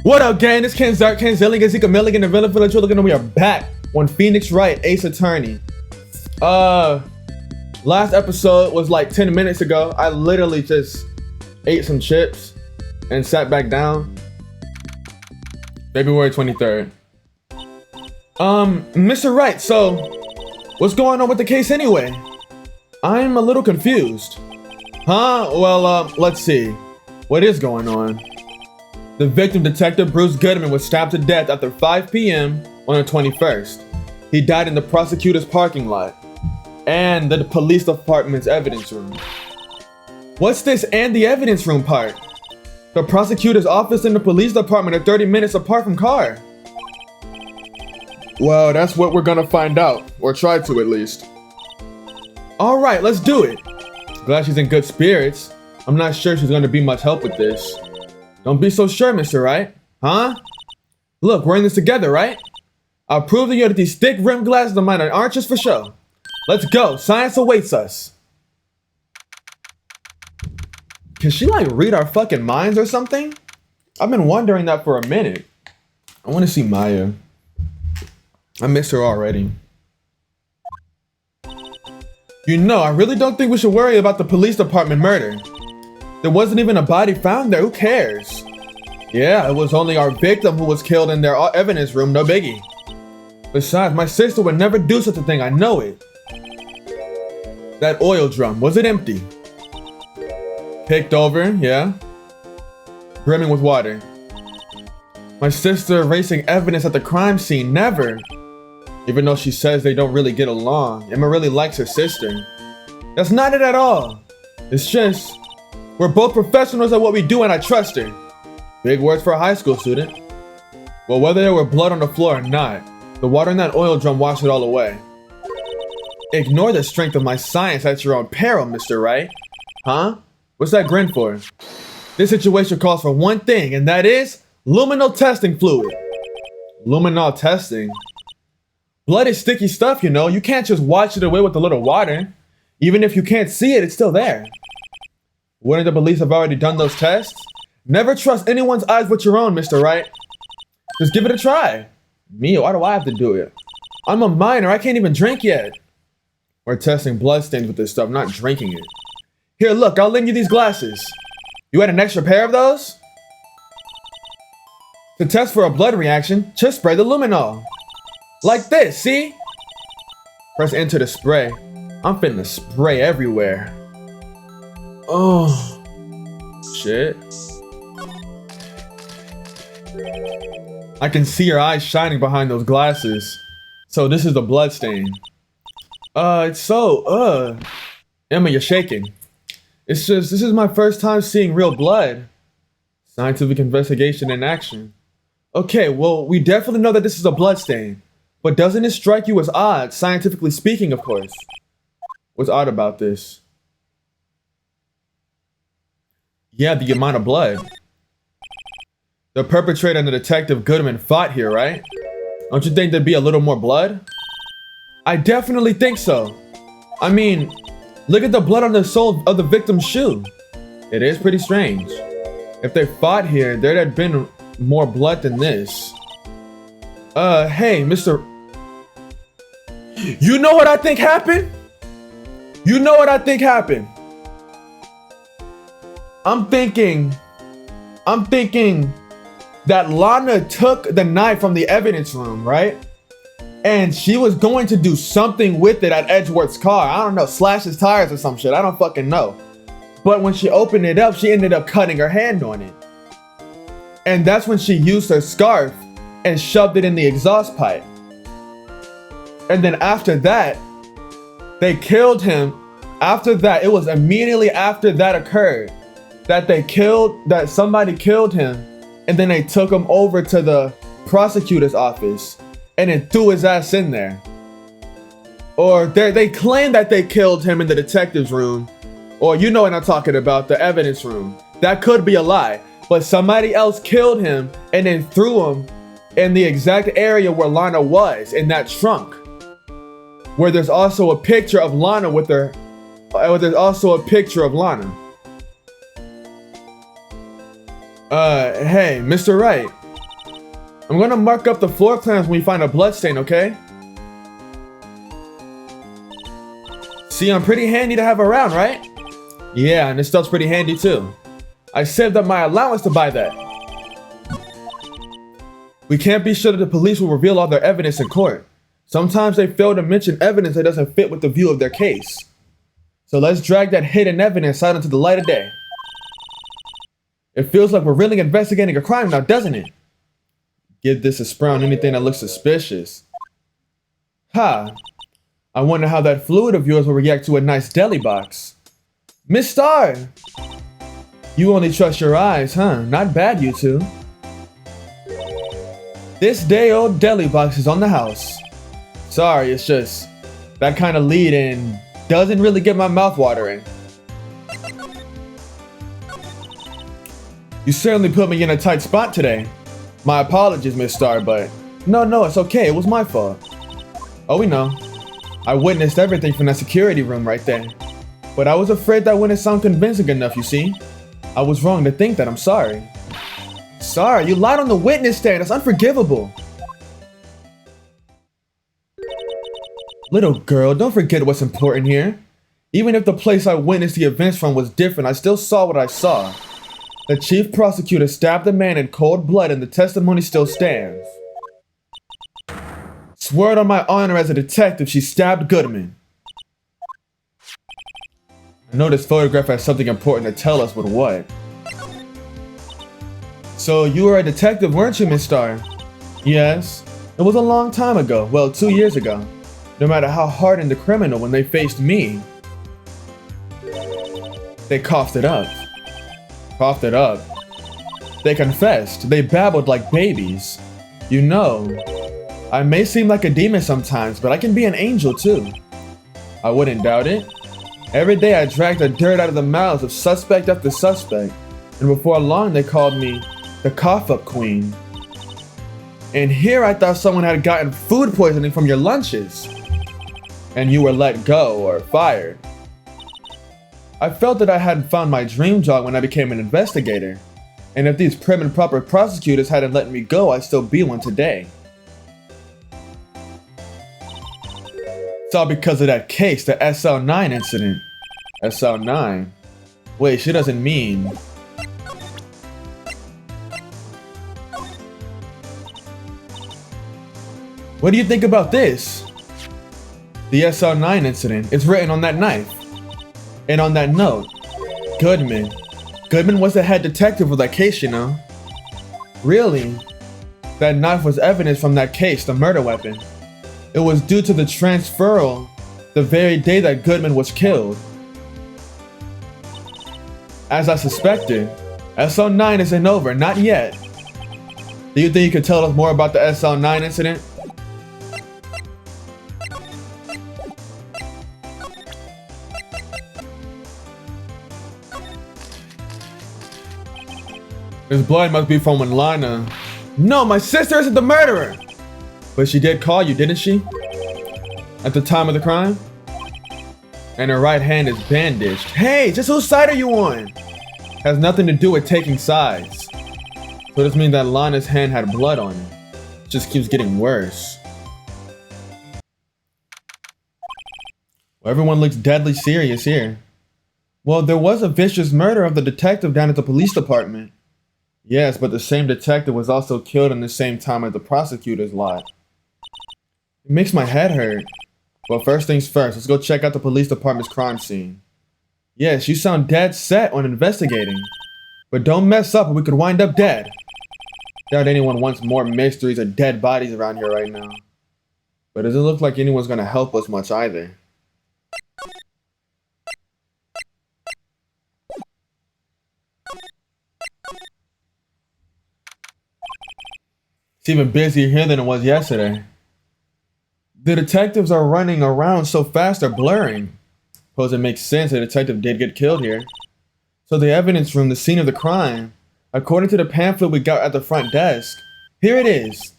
What up, gang? It's KenZerk, KenZerk, Milligan, the villain for the children. We are back on Phoenix Wright, Ace Attorney. Last episode was like 10 minutes ago. I literally just ate some chips and sat back down. February 23rd. Mr. Wright, so what's going on with the case anyway? I'm a little confused. Huh? Well, let's see. What is going on? The victim, Detective Bruce Goodman, was stabbed to death after 5 p.m. on the 21st. He died in the prosecutor's parking lot and the police department's evidence room. What's this "and the evidence room" part? The prosecutor's office and the police department are 30 minutes apart from car. Well, that's what we're gonna find out, or try to at least. All right, let's do it. Glad she's in good spirits. I'm not sure she's gonna be much help with this. Don't be so sure, Mr. Wright. Huh? Look, we're in this together, right? I'll prove to you that these thick rimmed glasses of mine aren't just for show. Let's go. Science awaits us. Can she like read our fucking minds or something? I've been wondering that for a minute. I want to see Maya. I miss her already. You know, I really don't think we should worry about the police department murder. There wasn't even a body found there. Who cares? Yeah, it was only our victim who was killed in their evidence room. No biggie. Besides, my sister would never do such a thing. I know it. That oil drum, was it empty? Picked over, yeah. Brimming with water. My sister erasing evidence at the crime scene. Never. Even though she says they don't really get along. Emma really likes her sister. That's not it at all. It's just, we're both professionals at what we do and I trust her. Big words for a high school student. Well, whether there were blood on the floor or not, the water in that oil drum washed it all away. Ignore the strength of my science at your own peril, Mr. Wright. Huh? What's that grin for? This situation calls for one thing, and that is luminol testing fluid. Luminol testing? Blood is sticky stuff, you know. You can't just wash it away with a little water. Even if you can't see it, it's still there. Wouldn't the police have already done those tests? Never trust anyone's eyes but your own, Mr. Wright. Just give it a try. Me, why do I have to do it? I'm a minor, I can't even drink yet. We're testing bloodstains with this stuff, not drinking it. Here, look, I'll lend you these glasses. You had an extra pair of those? To test for a blood reaction, just spray the luminol. Like this, see? Press enter to spray. I'm finna spray everywhere. Oh, shit. I can see your eyes shining behind those glasses. So this is the blood stain. It's so, Emma, you're shaking. It's just, this is my first time seeing real blood. Scientific investigation in action. Okay, well, we definitely know that this is a blood stain. But doesn't it strike you as odd, scientifically speaking, of course? What's odd about this? Yeah, the amount of blood. The perpetrator and the detective Goodman fought here, right? Don't you think there'd be a little more blood? I definitely think so. I mean, look at the blood on the sole of the victim's shoe. It is pretty strange. If they fought here, there'd have been more blood than this. Hey, Mr. You know what I think happened? You know what I think happened? I'm thinking that Lana took the knife from the evidence room, right? And she was going to do something with it at Edgeworth's car. I don't know, slash his tires or some shit. I don't fucking know. But when she opened it up, she ended up cutting her hand on it. And that's when she used her scarf and shoved it in the exhaust pipe. And then after that, they killed him. After that, it was immediately after that occurred that somebody killed him, and then they took him over to the prosecutor's office and then threw his ass in there. Or they claim that they killed him in the detective's room, or you know what I'm talking about, the evidence room. That could be a lie, but somebody else killed him and then threw him in the exact area where Lana was, in that trunk, where there's also a picture of Lana with her. There's also a picture of Lana. Hey, Mr. Wright, I'm gonna mark up the floor plans when we find a bloodstain, okay? See, I'm pretty handy to have around, right? Yeah, and this stuff's pretty handy too. I saved up my allowance to buy that. We can't be sure that the police will reveal all their evidence in court. Sometimes they fail to mention evidence that doesn't fit with the view of their case. So let's drag that hidden evidence out into the light of day. It feels like we're really investigating a crime now, doesn't it? Give this a spray on anything that looks suspicious. Ha! I wonder how that fluid of yours will react to a nice deli box. Miss Star! You only trust your eyes, huh? Not bad, you two. This day-old deli box is on the house. Sorry, it's just that kind of lead-in doesn't really get my mouth watering. You certainly put me in a tight spot today. My apologies, Miss Star, but no, it's okay. It was my fault. Oh, we know. I witnessed everything from that security room right there. But I was afraid that wouldn't sound convincing enough, you see. I was wrong to think that. I'm sorry. Sorry, you lied on the witness stand. That's unforgivable. Little girl, don't forget what's important here. Even if the place I witnessed the events from was different, I still saw what I saw. The chief prosecutor stabbed a man in cold blood and the testimony still stands. Swear it on my honor as a detective, she stabbed Goodman. I know this photograph has something important to tell us, but what? So you were a detective, weren't you, Miss Star? Yes. It was a long time ago, well, 2 years ago. No matter how hardened the criminal, when they faced me, they coughed it up. Coughed it up. They confessed. They babbled like babies. You know, I may seem like a demon sometimes, but I can be an angel too. I wouldn't doubt it. Every day I dragged the dirt out of the mouths of suspect after suspect, and before long they called me the cough-up queen. And here I thought someone had gotten food poisoning from your lunches, and you were let go or fired. I felt that I hadn't found my dream job when I became an investigator, and if these prim and proper prosecutors hadn't let me go, I'd still be one today. It's all because of that case, the SL-9 incident. SL-9? Wait, she doesn't mean... What do you think about this? The SL-9 incident. It's written on that knife. And on that note, Goodman. Goodman was the head detective of that case, you know. Really? That knife was evidence from that case, the murder weapon. It was due to the transferal the very day that Goodman was killed. As I suspected, SL-9 isn't over, not yet. Do you think you could tell us more about the SL-9 incident? This blood must be from when Lana... No, my sister isn't the murderer! But she did call you, didn't she? At the time of the crime? And her right hand is bandaged. Hey, just whose side are you on? Has nothing to do with taking sides. So this means that Lana's hand had blood on it. It just keeps getting worse. Well, everyone looks deadly serious here. Well, there was a vicious murder of the detective down at the police department. Yes, but the same detective was also killed in the same time as the prosecutor's lot. It makes my head hurt. But first things first, let's go check out the police department's crime scene. Yes, you sound dead set on investigating. But don't mess up or we could wind up dead. Doubt anyone wants more mysteries or dead bodies around here right now. But it doesn't look like anyone's gonna help us much either. It's even busier here than it was yesterday. The detectives are running around so fast they're blurring. Suppose it makes sense the detective did get killed here. So the evidence room, the scene of the crime, according to the pamphlet we got at the front desk, here it is.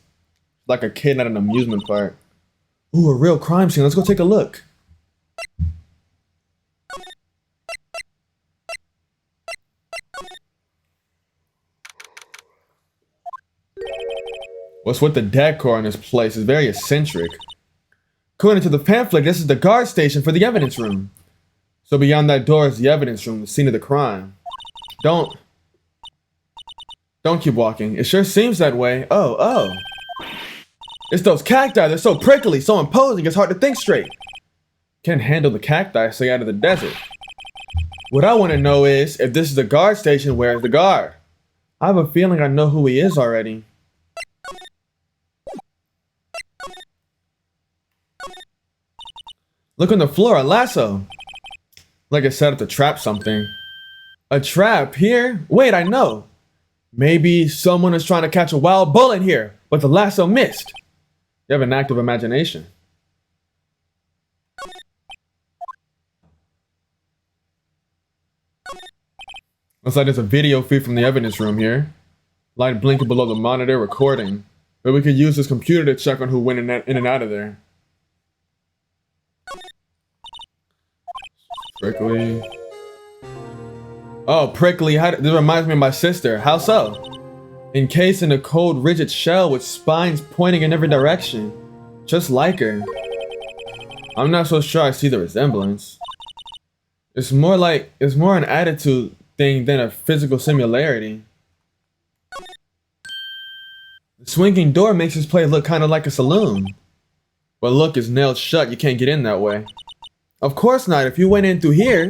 Like a kid at an amusement park. Ooh, a real crime scene. Let's go take a look. What's with the decor in this place? It's very eccentric. According to the pamphlet, this is the guard station for the evidence room. So beyond that door is the evidence room, the scene of the crime. Don't keep walking. It sure seems that way. Oh. It's those cacti. They're so prickly, so imposing, it's hard to think straight. Can't handle the cacti, stay out of the desert. What I want to know is, if this is the guard station, where's the guard? I have a feeling I know who he is already. Look on the floor, a lasso. Like it's set up to trap something. A trap here? Wait, I know. Maybe someone is trying to catch a wild bullet here, but the lasso missed. You have an active imagination. Looks like there's a video feed from the evidence room here. Light blinking below the monitor recording. But we could use this computer to check on who went in and out of there. Prickly. Oh, prickly. This reminds me of my sister. How so? Encased in a cold, rigid shell with spines pointing in every direction. Just like her. I'm not so sure I see the resemblance. It's more an attitude thing than a physical similarity. The swinging door makes this place look kind of like a saloon. But look, it's nailed shut. You can't get in that way. Of course not. If you went in through here,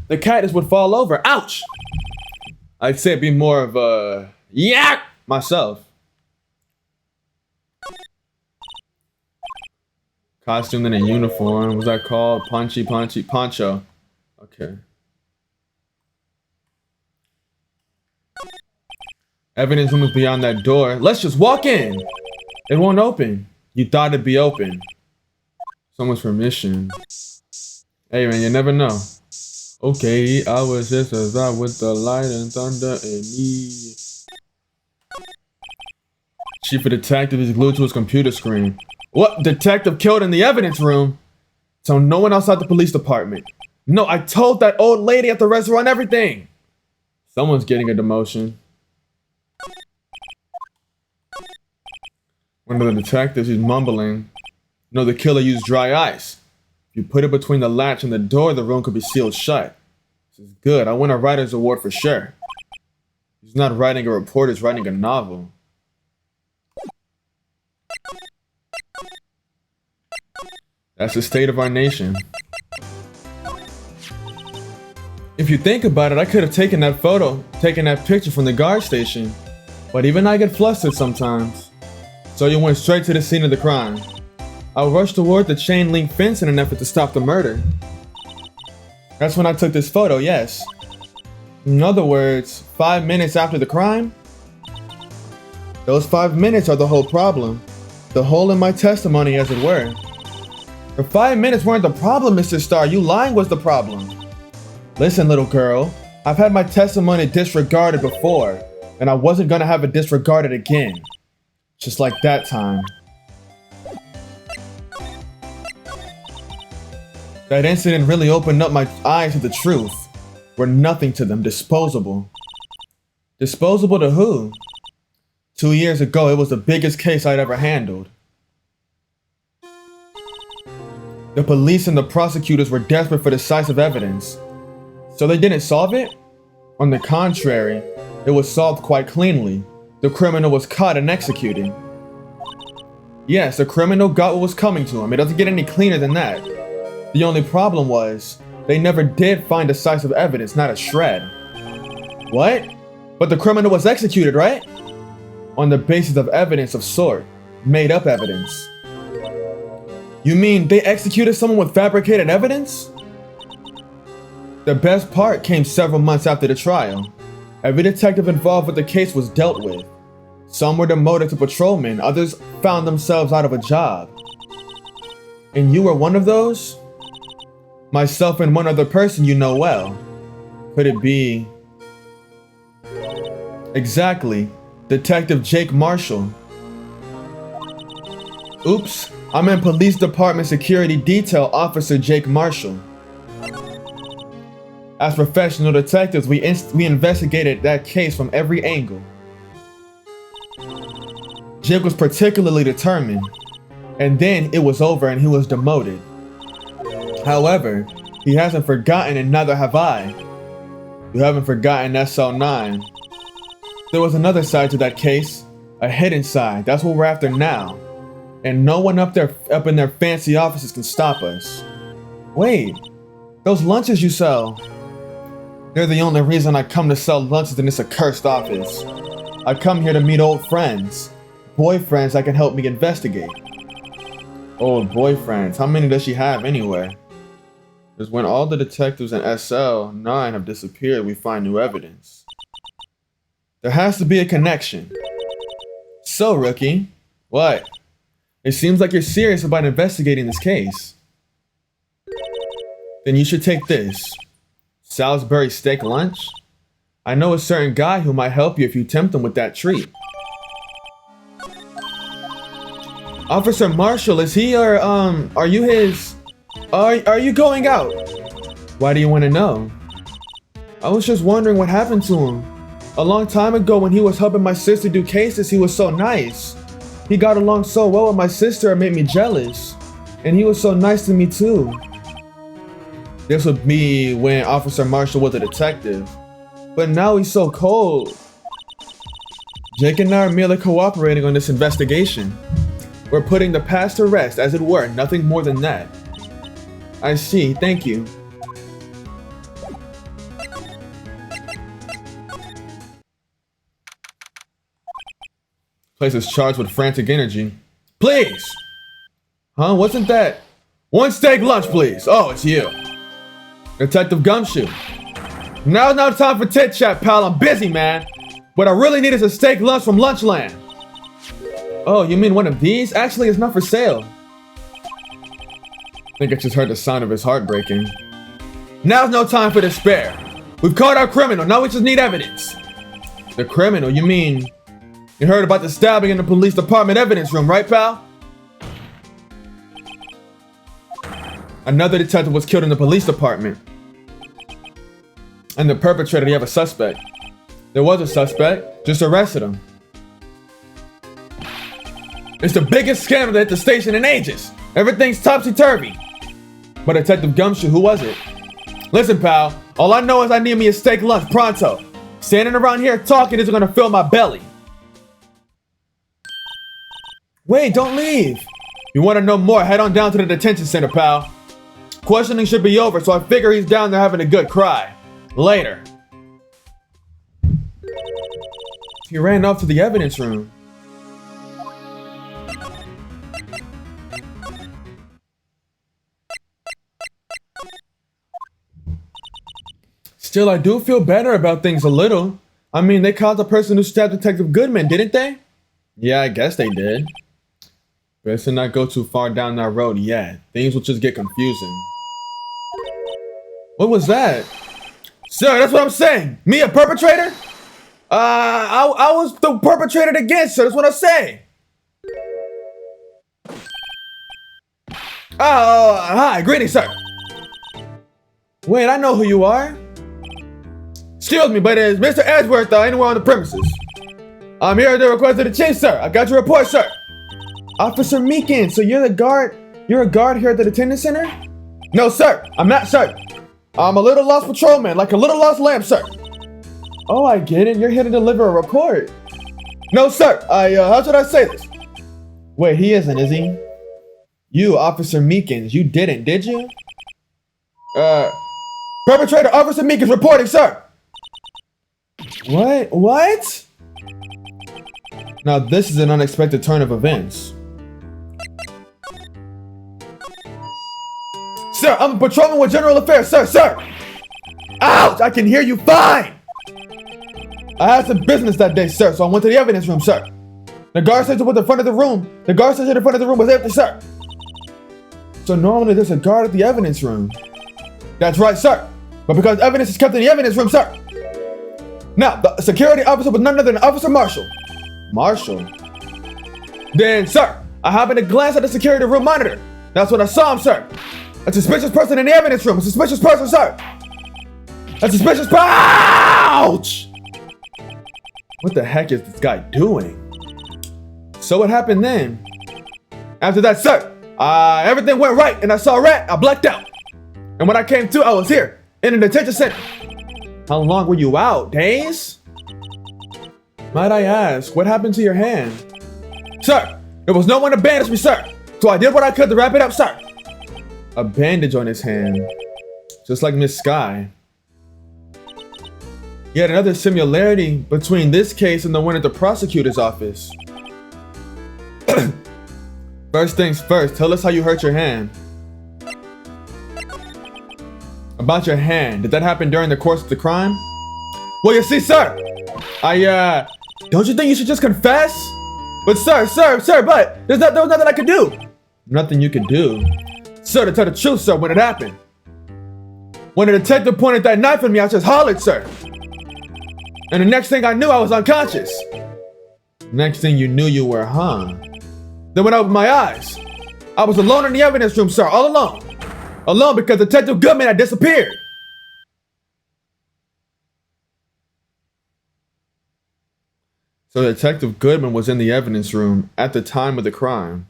the cactus would fall over. Ouch! I'd say it'd be more of a yak myself. Costume and a uniform. What's that called? Poncho. Okay. Evidence room is beyond that door. Let's just walk in. It won't open. You thought it'd be open. Someone's permission. Hey man, you never know. Okay, I was just as I with the light and thunder and me. Chief of detective is glued to his computer screen. What? Detective killed in the evidence room? So no one outside the police department. No, I told that old lady at the restaurant everything. Someone's getting a demotion. One of the detectives is mumbling. No, the killer used dry ice. If you put it between the latch and the door, the room could be sealed shut. This is good. I win a writer's award for sure. He's not writing a report, he's writing a novel. That's the state of our nation. If you think about it, I could have taken that picture from the guard station. But even I get flustered sometimes. So you went straight to the scene of the crime. I rushed toward the chain link fence in an effort to stop the murder. That's when I took this photo, yes. In other words, 5 minutes after the crime? Those 5 minutes are the whole problem. The hole in my testimony, as it were. The 5 minutes weren't the problem, Mr. Starr. You lying was the problem. Listen, little girl. I've had my testimony disregarded before, and I wasn't gonna have it disregarded again. Just like that time. That incident really opened up my eyes to the truth. We're nothing to them, disposable. Disposable to who? 2 years ago, it was the biggest case I'd ever handled. The police and the prosecutors were desperate for decisive evidence. So they didn't solve it? On the contrary, it was solved quite cleanly. The criminal was caught and executed. Yes, the criminal got what was coming to him. It doesn't get any cleaner than that. The only problem was, they never did find decisive evidence, not a shred. What? But the criminal was executed, right? On the basis of evidence of sort. Made up evidence. You mean they executed someone with fabricated evidence? The best part came several months after the trial. Every detective involved with the case was dealt with. Some were demoted to patrolmen, others found themselves out of a job. And you were one of those? Myself and one other person you know well. Could it be... Exactly. Detective Jake Marshall. Oops. I meant Police Department Security Detail Officer Jake Marshall. As professional detectives, we investigated that case from every angle. Jake was particularly determined, and then it was over and he was demoted. However, he hasn't forgotten, and neither have I. You haven't forgotten SL-9. There was another side to that case, a hidden side. That's what we're after now. And no one up in their fancy offices can stop us. Wait, those lunches you sell. They're the only reason I come to sell lunches in this accursed office. I come here to meet old friends. Boyfriends that can help me investigate. Old boyfriends, how many does she have anyway? Because when all the detectives in SL-9 have disappeared, we find new evidence. There has to be a connection. So, rookie, what? It seems like you're serious about investigating this case. Then you should take this. Salisbury steak lunch? I know a certain guy who might help you if you tempt him with that treat. Officer Marshall, is he or, are you his... Are you going out? Why do you want to know? I was just wondering what happened to him. A long time ago when he was helping my sister do cases, he was so nice. He got along so well with my sister, it made me jealous. And he was so nice to me too. This would be when Officer Marshall was a detective. But now he's so cold. Jake and I are merely cooperating on this investigation. We're putting the past to rest, as it were, nothing more than that. I see, thank you. Place is charged with frantic energy. Please! Huh, wasn't that? One steak lunch, please. Oh, it's you. Detective Gumshoe. Now's not time for tit chat, pal. I'm busy, man. What I really need is a steak lunch from Lunchland. Oh, you mean one of these? Actually, it's not for sale. I think I just heard the sound of his heart breaking. Now's no time for despair. We've caught our criminal. Now we just need evidence. The criminal? You mean... You heard about the stabbing in the police department evidence room, right, pal? Another detective was killed in the police department. And the perpetrator, you have a suspect. There was a suspect. Just arrested him. It's the biggest scandal that hit the station in ages. Everything's topsy-turvy. But Detective Gumshoe, who was it? Listen, pal. All I know is I need me a steak lunch pronto. Standing around here talking isn't gonna fill my belly. Wait, don't leave. You want to know more? Head on down to the detention center, pal. Questioning should be over, so I figure he's down there having a good cry. Later. He ran off to the evidence room. Still, I do feel better about things a little. I mean, they caught the person who stabbed Detective Goodman, didn't they? Yeah, I guess they did. Best to not go too far down that road yet. Things will just get confusing. What was that? Sir, that's what I'm saying. Me, a perpetrator? I was the perpetrator again, sir. That's what I say. Oh, hi. Greetings, sir. Wait, I know who you are. Excuse me, but is Mr. Edgeworth anywhere on the premises? I'm here at the request of the chief, sir. I got your report, sir. Officer Meekins, so you're the guard? You're a guard here at the detention center? No, sir. I'm not, sir. I'm a little lost patrolman, like a little lost lamb, sir. Oh, I get it. You're here to deliver a report. No, sir. How should I say this? Wait, he isn't, is he? You, Officer Meekins, you didn't, did you? Perpetrator Officer Meekins reporting, sir. What? Now, this is an unexpected turn of events. Sir, I'm a patrolman with general affairs, sir! Ouch! I can hear you fine! I had some business that day, sir, so I went to the evidence room, sir. The guard station was in front of the room. The guard station in front of the room was empty, sir. So normally there's a guard at the evidence room. That's right, sir. But because evidence is kept in the evidence room, sir. Now, the security officer was none other than Officer Marshall. Marshall? Then, sir, I happened to glance at the security room monitor. That's when I saw him, sir. A suspicious person in the evidence room. A suspicious person, sir. A suspicious Ouch! What the heck is this guy doing? So what happened then? After that, sir, everything went right and I saw a rat. I blacked out. And when I came to, I was here in a detention center. How long were you out? Days? Might I ask, what happened to your hand? Sir, there was no one to bandage me, sir. So I did what I could to wrap it up, sir. A bandage on his hand. Just like Miss Sky. Yet another similarity between this case and the one at the prosecutor's office. First things first, tell us how you hurt your hand. About your hand, did that happen during the course of the crime? Well, you see, sir, don't you think you should just confess? But sir, but there was nothing I could do. Nothing you could do? Sir, to tell the truth, sir, when it happened. When the detective pointed that knife at me, I just hollered, sir. And the next thing I knew, I was unconscious. Next thing you knew, you were, huh? Then when I opened my eyes, I was alone in the evidence room, sir, all alone. Alone because Detective Goodman had disappeared. So Detective Goodman was in the evidence room at the time of the crime.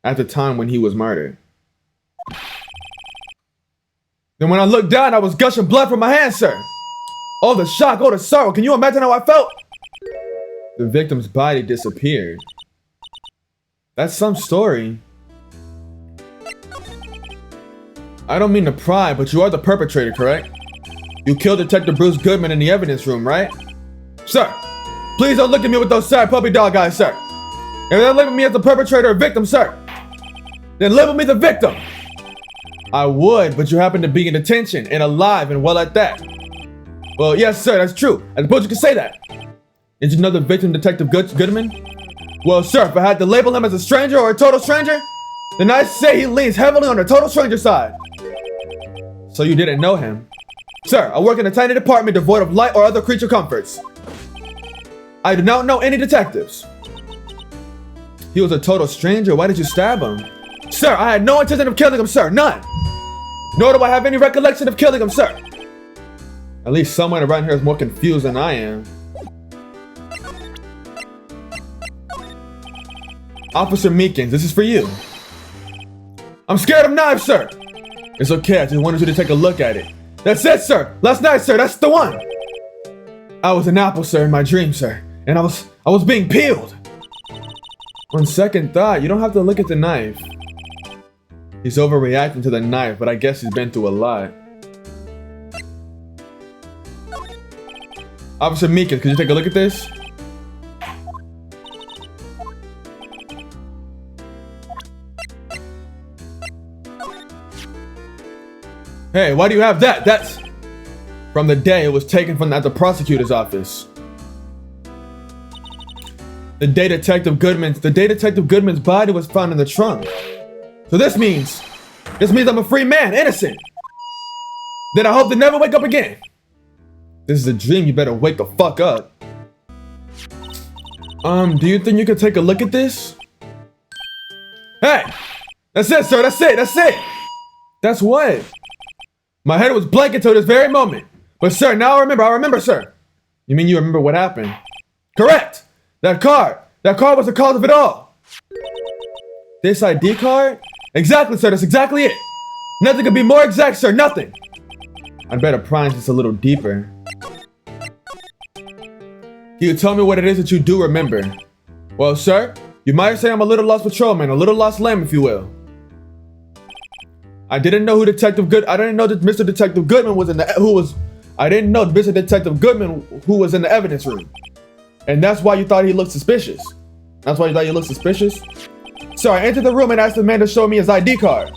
At the time when he was murdered. Then when I looked down, I was gushing blood from my hand, sir. Oh, the shock, oh, the sorrow. Can you imagine how I felt? The victim's body disappeared. That's some story. I don't mean to pry, but you are the perpetrator, correct? You killed Detective Bruce Goodman in the evidence room, right? Sir, please don't look at me with those sad puppy dog eyes, sir. If they label me as the perpetrator or victim, sir, then label me the victim. I would, but you happen to be in detention and alive and well at that. Well, yes, sir, that's true. I suppose you could say that. Did you know the victim, Detective Goodman? Well, sir, if I had to label him as a stranger or a total stranger, then I'd say he leans heavily on the total stranger side. So you didn't know him? Sir, I work in a tiny department devoid of light or other creature comforts. I do not know any detectives. He was a total stranger. Why did you stab him? Sir, I had no intention of killing him, sir. None. Nor do I have any recollection of killing him, sir. At least someone around here is more confused than I am. Officer Meekins, this is for you. I'm scared of knives, sir. It's okay, I just wanted you to take a look at it. That's it, sir. Last night, sir, that's the one. I was an apple, sir, in my dream, sir. And I was being peeled. On second thought, you don't have to look at the knife. He's overreacting to the knife, but I guess he's been through a lot. Officer Meekins, could you take a look at this? Hey, why do you have that? That's from the day it was taken from at the prosecutor's office. The day Detective Goodman's body was found in the trunk. So this means I'm a free man, innocent. Then I hope to never wake up again. This is a dream, you better wake the fuck up. Do you think you could take a look at this? Hey! That's it, sir, that's it! That's what? My head was blank until this very moment. But sir, now I remember, sir. You mean you remember what happened? Correct! That car was the cause of it all. This ID card? Exactly, sir, that's exactly it. Nothing could be more exact, sir, nothing. I'd better pry this a little deeper. Can you tell me what it is that you do remember? Well, sir, you might say I'm a little lost patrolman, a little lost lamb, if you will. I didn't know that Mr. Detective Goodman was who was in the evidence room. And that's why you thought he looked suspicious. That's why you thought he looked suspicious? So I entered the room and asked the man to show me his ID card.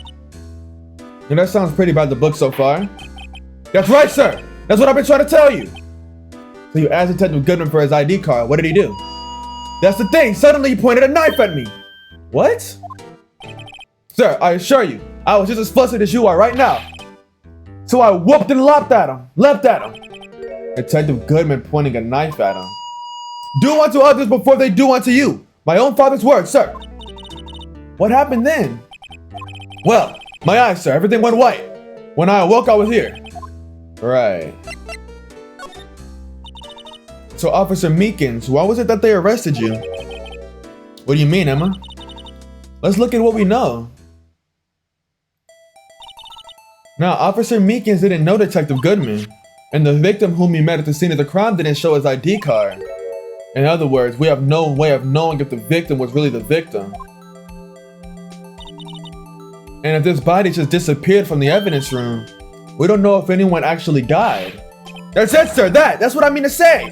And that sounds pretty by the book so far. That's right, sir. That's what I've been trying to tell you. So you asked Detective Goodman for his ID card. What did he do? That's the thing. Suddenly he pointed a knife at me. What? Sir, I assure you, I was just as flustered as you are right now. So I whooped and leapt at him. Detective Goodman pointing a knife at him. Do unto others before they do unto you. My own father's words, sir. What happened then? Well, my eyes, sir, everything went white. When I awoke, I was here. Right. So, Officer Meekins, why was it that they arrested you? What do you mean, Emma? Let's look at what we know. Now, Officer Meekins didn't know Detective Goodman, and the victim whom he met at the scene of the crime didn't show his ID card. In other words, we have no way of knowing if the victim was really the victim. And if this body just disappeared from the evidence room, we don't know if anyone actually died. That's it, sir, that's what I mean to say.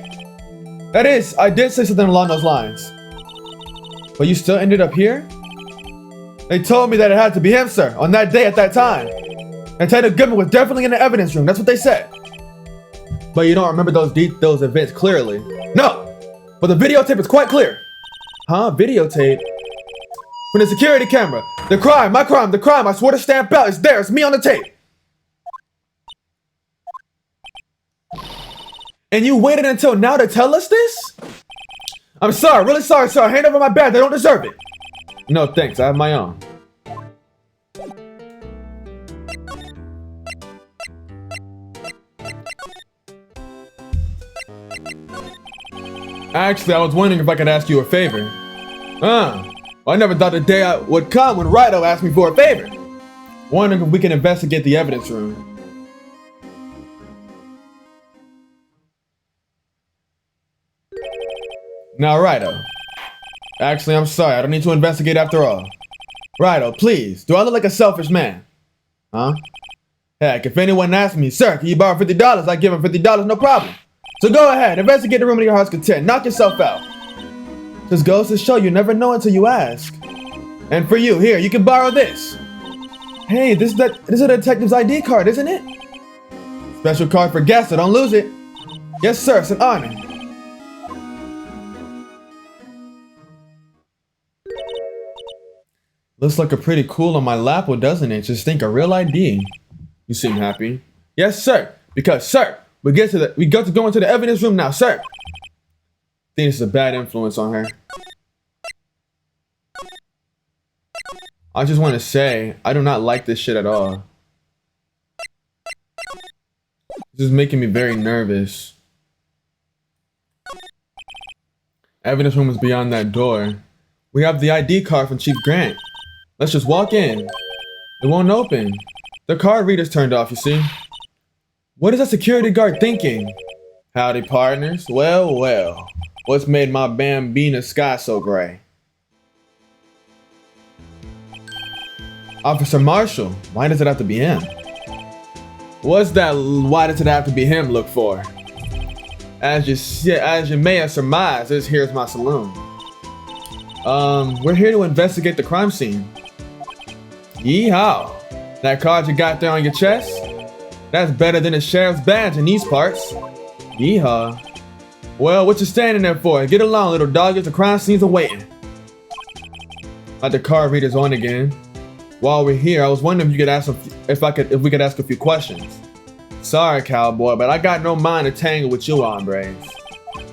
That is, I did say something along those lines. But you still ended up here? They told me that it had to be him, sir, on that day at that time. And Detective Goodman was definitely in the evidence room, that's what they said. But you don't remember those events clearly. No! But the videotape is quite clear. Huh? Videotape? From the security camera. The crime, my crime, the crime. I swore to stamp out. It's there. It's me on the tape. And you waited until now to tell us this? I'm sorry. Really sorry, sir. Hand over my badge. I don't deserve it. No, thanks. I have my own. Actually, I was wondering if I could ask you a favor. I never thought the day would come when Wright asked me for a favor. Wondering if we can investigate the evidence room. Now, Wright-o. Actually, I'm sorry. I don't need to investigate after all. Wright-o, please. Do I look like a selfish man? Huh? Heck, if anyone asks me, sir, can you borrow $50? I give him $50, no problem. So go ahead, investigate the room of your heart's content. Knock yourself out. This goes to show you never know until you ask. And for you, here, you can borrow this. Hey, this is a detective's ID card, isn't it? Special card for guests, so don't lose it. Yes, sir, it's an honor. Looks like a pretty cool on my lap, doesn't it? Just think a real ID. You seem happy. Yes, sir. Because, sir, we got to go into the evidence room now, sir. I think this is a bad influence on her. I just want to say, I do not like this shit at all. This is making me very nervous. Evidence room is beyond that door. We have the ID card from Chief Grant. Let's just walk in. It won't open. The card reader's turned off, you see. What is that security guard thinking? Howdy, partners. Well, well. What's made my Bambina sky so gray? Officer Marshall, why does it have to be him? What's that why does it have to be him look for? As you may have surmised, this here's my saloon. We're here to investigate the crime scene. Yeehaw! That card you got there on your chest? That's better than a sheriff's badge in these parts. Yeehaw. Well, what you standing there for? Get along, little doggies. The crime scene's awaiting. Like the card reader's on again. While we're here, I was wondering if you could ask if we could ask a few questions. Sorry, cowboy, but I got no mind to tangle with you hombres.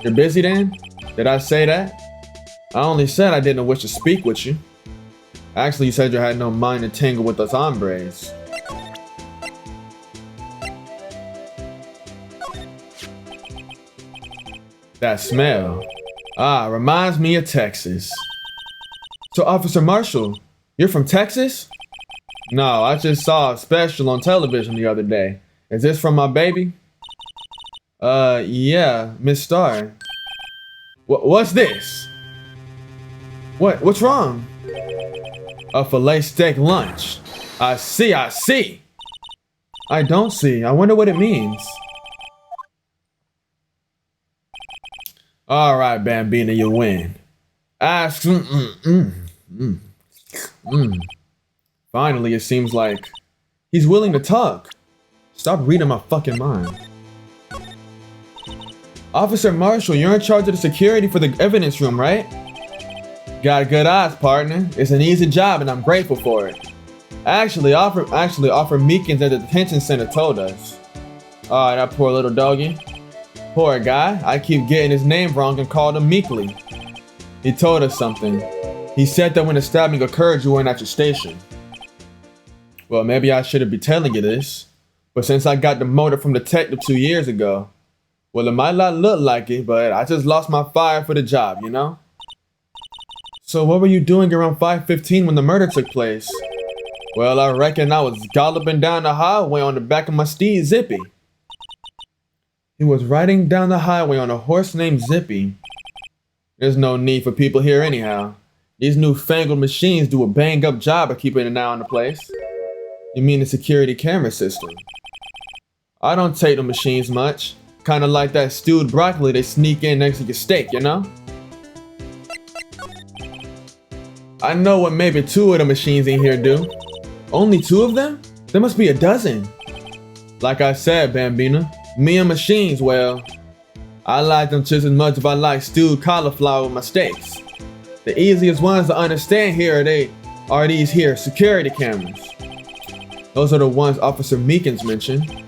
You're busy then? Did I say that? I only said I didn't wish to speak with you. Actually, you said you had no mind to tangle with us hombres. That smell. Reminds me of Texas. So, Officer Marshall, you're from Texas? No, I just saw a special on television the other day. Is this from my baby? Yeah, Miss Starr. What's this? What's wrong? A filet steak lunch. I see. I don't see. I wonder what it means. All right, Bambina, you win. Ask. Finally, it seems like he's willing to talk. Stop reading my fucking mind. Officer Marshall, you're in charge of the security for the evidence room, right? Got good eyes, partner. It's an easy job, and I'm grateful for it. Actually, Officer Meekins at the detention center told us. Oh, that poor little doggy. Poor guy. I keep getting his name wrong and called him Meekly. He told us something. He said that when the stabbing occurred, you weren't at your station. Well, maybe I shouldn't be telling you this, but since I got demoted from detective 2 years ago, well, it might not look like it, but I just lost my fire for the job, you know? So what were you doing around 5:15 when the murder took place? Well, I reckon I was galloping down the highway on the back of my steed, Zippy. He was riding down the highway on a horse named Zippy. There's no need for people here anyhow. These newfangled machines do a bang-up job of keeping an eye on the place. You mean the security camera system? I don't take the machines much. Kinda like that stewed broccoli they sneak in next to your steak, you know? I know what maybe 2 of the machines in here do. Only 2 of them? There must be a dozen. Like I said, Bambina, me and machines, well, I like them just as much as I like stewed cauliflower with my steaks. The easiest ones to understand here are these here security cameras. Those are the ones Officer Meekins mentioned.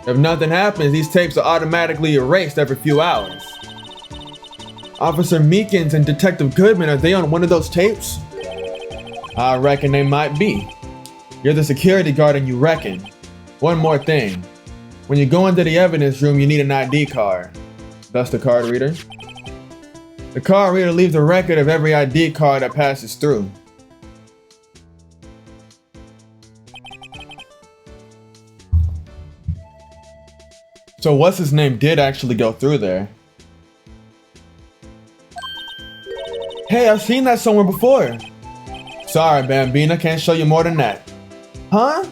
If nothing happens, these tapes are automatically erased every few hours. Officer Meekins and Detective Goodman, are they on one of those tapes? I reckon they might be. You're the security guard and you reckon. One more thing. When you go into the evidence room, you need an ID card. That's the card reader. The card reader leaves a record of every ID card that passes through. So what's his name did actually go through there. Hey, I've seen that somewhere before. Sorry, Bambina, can't show you more than that. Huh?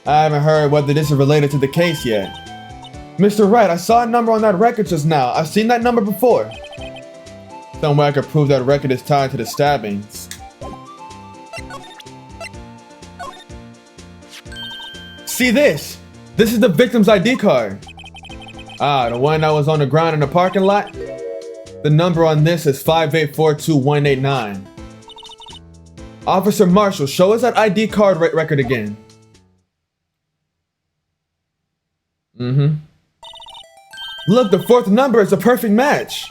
I haven't heard whether this is related to the case yet. Mr. Wright, I saw a number on that record just now. I've seen that number before. Some way I could prove that record is tied to the stabbings. See this? This is the victim's ID card. Ah, the one that was on the ground in the parking lot? The number on this is 5842189. Officer Marshall, show us that ID card record again. Look, the 4th number is a perfect match.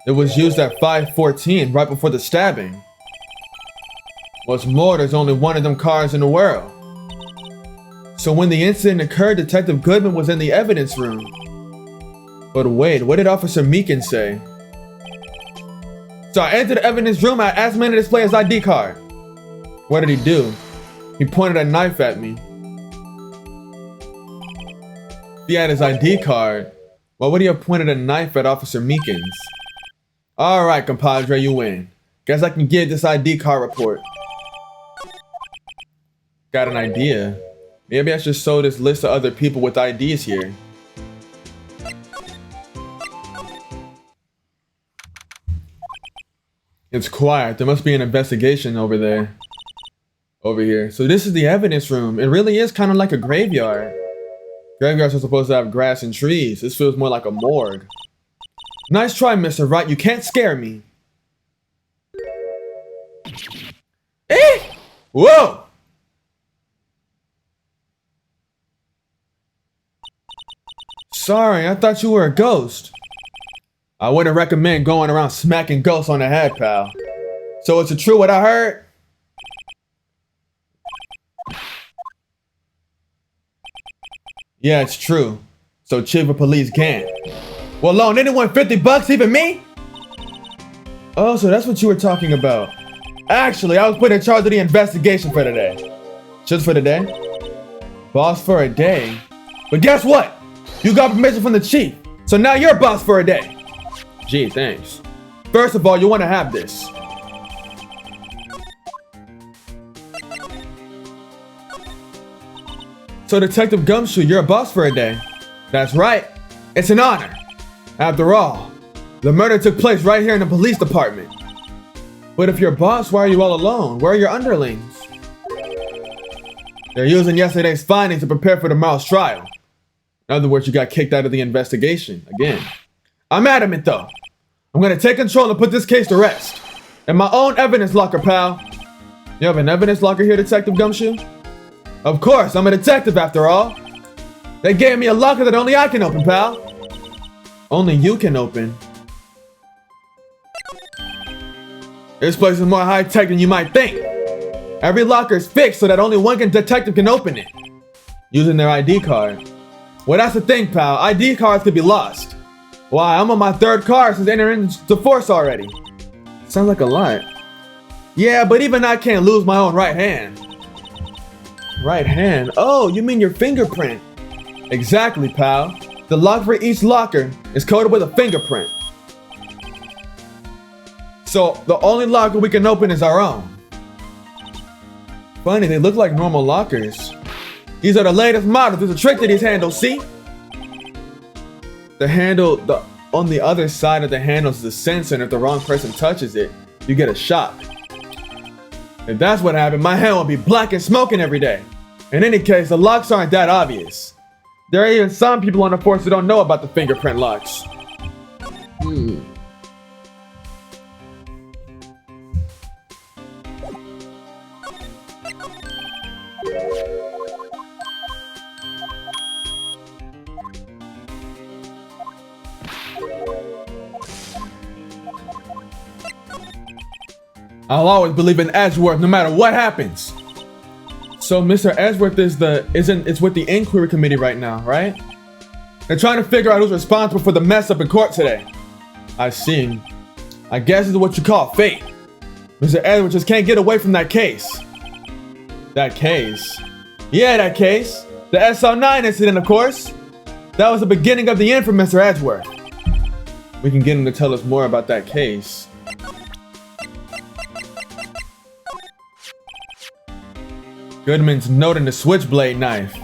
It was used at 5:14, right before the stabbing. What's more, there's only one of them cars in the world. So when the incident occurred, Detective Goodman was in the evidence room. But wait, what did Officer Meekins say? So I entered the evidence room, I asked him to display his ID card. What did he do? He pointed a knife at me. If he had his ID card, why would he have pointed a knife at Officer Meekins? Alright, compadre, you win. Guess I can get this ID card report. Got an idea. Maybe I should show this list of other people with IDs here. It's quiet. There must be an investigation over there. Over here. So this is the evidence room. It really is kind of like a graveyard. Graveyards are supposed to have grass and trees. This feels more like a morgue. Nice try, Mr. Wright. You can't scare me. Eh! Whoa! Sorry, I thought you were a ghost. I wouldn't recommend going around smacking ghosts on the head, pal. So is it true what I heard? Yeah, it's true. So chief of police can't. Well, loan anyone $50, even me? Oh, so that's what you were talking about. Actually, I was put in charge of the investigation for today. Just for today? Boss for a day? But guess what? You got permission from the chief. So now you're boss for a day. Gee, thanks. First of all, you want to have this. So Detective Gumshoe, you're a boss for a day. That's right. It's an honor. After all, the murder took place right here in the police department. But if you're boss, why are you all alone? Where are your underlings? They're using yesterday's findings to prepare for tomorrow's trial. In other words, you got kicked out of the investigation again. I'm adamant though. I'm gonna take control and put this case to rest. In my own evidence locker, pal. You have an evidence locker here, Detective Gumshoe? Of course, I'm a detective after all. They gave me a locker that only I can open, pal. Only you can open. This place is more high-tech than you might think. Every locker is fixed so that only one detective can open it. Using their ID card. Well, that's the thing, pal. ID cards could be lost. Why, I'm on my 3rd card since entering the force already. Sounds like a lot. Yeah, but even I can't lose my own right hand. Right hand? Oh, you mean your fingerprint? Exactly, pal. The lock for each locker is coded with a fingerprint. So the only locker we can open is our own. Funny, they look like normal lockers. These are the latest models. There's a trick to these handles, see? The handle, on the other side of the handles is a sensor, and if the wrong person touches it, you get a shock. If that's what happened, my hand will be black and smoking every day. In any case, the locks aren't that obvious. There are even some people on the force who don't know about the fingerprint locks. I'll always believe in Edgeworth no matter what happens. So Mr. Edgeworth it's with the inquiry committee right now, right? They're trying to figure out who's responsible for the mess up in court today. I see. I guess it's what you call fate. Mr. Edgeworth just can't get away from that case. That case? Yeah, that case. The SL-6 incident, of course. That was the beginning of the end for Mr. Edgeworth. We can get him to tell us more about that case. Goodman's noting the switchblade knife.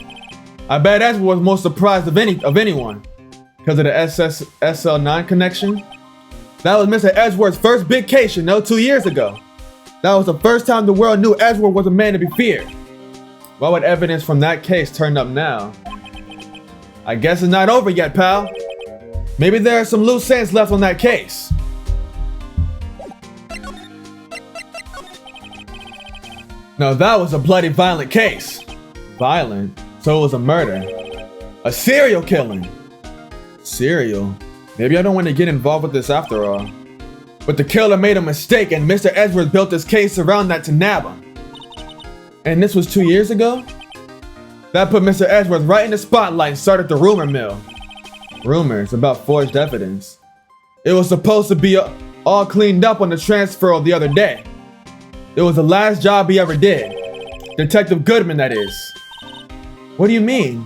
I bet Edgeworth was most surprised of anyone. Because of the SL-9 connection. That was Mr. Edgeworth's first big case, 2 years ago. That was the first time the world knew Edgeworth was a man to be feared. Why would evidence from that case turn up now? I guess it's not over yet, pal. Maybe there are some loose ends left on that case. Now that was a bloody violent case. Violent? So it was a murder. A serial killing. Serial? Maybe I don't want to get involved with this after all. But the killer made a mistake and Mr. Edgeworth built his case around that to nab him. And this was 2 years ago? That put Mr. Edgeworth right in the spotlight and started the rumor mill. Rumors about forged evidence. It was supposed to be all cleaned up on the transfer of the other day. It was the last job he ever did. Detective Goodman, that is. What do you mean?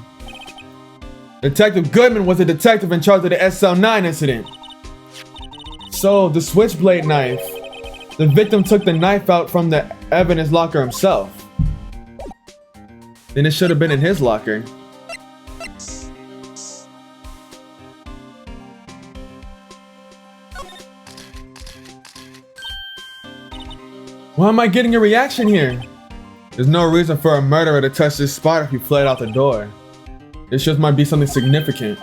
Detective Goodman was the detective in charge of the SL-9 incident. So, the switchblade knife. The victim took the knife out from the evidence locker himself. Then it should have been in his locker. Why am I getting a reaction here? There's no reason for a murderer to touch this spot if he fled out the door. This just might be something significant.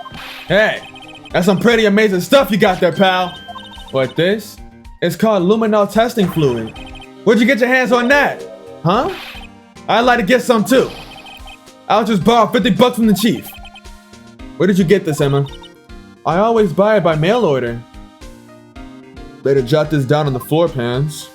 Hey, that's some pretty amazing stuff you got there, pal. What this? It's called luminol testing fluid. Where'd you get your hands on that? Huh? I'd like to get some too. I'll just borrow 50 bucks from the chief. Where did you get this, Emma? I always buy it by mail order. Better jot this down on the floor pans.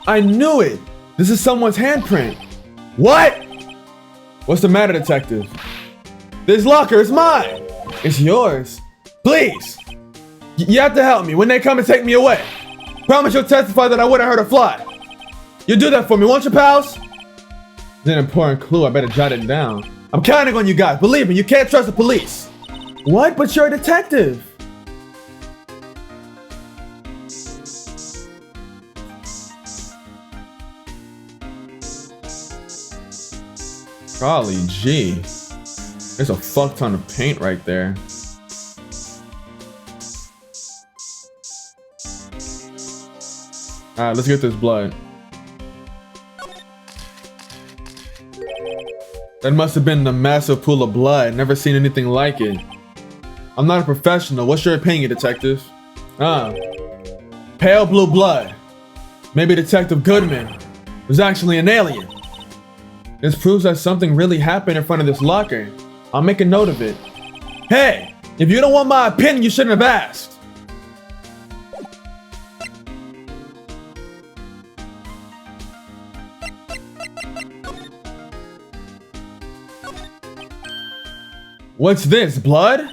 I knew it! This is someone's handprint. What? What's the matter, detective? This locker is mine. It's yours. Please. You have to help me when they come and take me away. Promise you'll testify that I wouldn't hurt a fly. You'll do that for me, won't you, pals? It's an important clue. I better jot it down. I'm counting on you guys. Believe me, you can't trust the police. What? But you're a detective. Golly gee. There's a fuck ton of paint right there. Alright, let's get this blood. That must have been a massive pool of blood. Never seen anything like it. I'm not a professional. What's your opinion, detective? Pale blue blood. Maybe Detective Goodman was actually an alien. This proves that something really happened in front of this locker. I'll make a note of it. Hey, if you don't want my opinion, you shouldn't have asked. What's this, blood?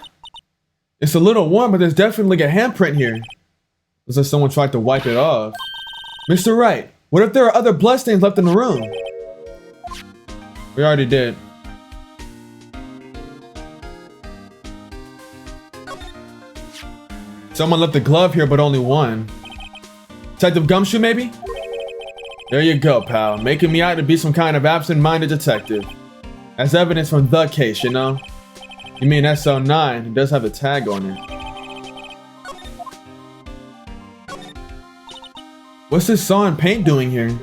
It's a little warm, but there's definitely a handprint here. Looks like someone tried to wipe it off. Mr. Wright, what if there are other bloodstains left in the room? We already did. Someone left a glove here, but only one. Detective Gumshoe, maybe? There you go, pal. Making me out to be some kind of absent-minded detective. As evidence from the case, you know? You mean SL-9, it does have a tag on it. What's this saw and paint doing here?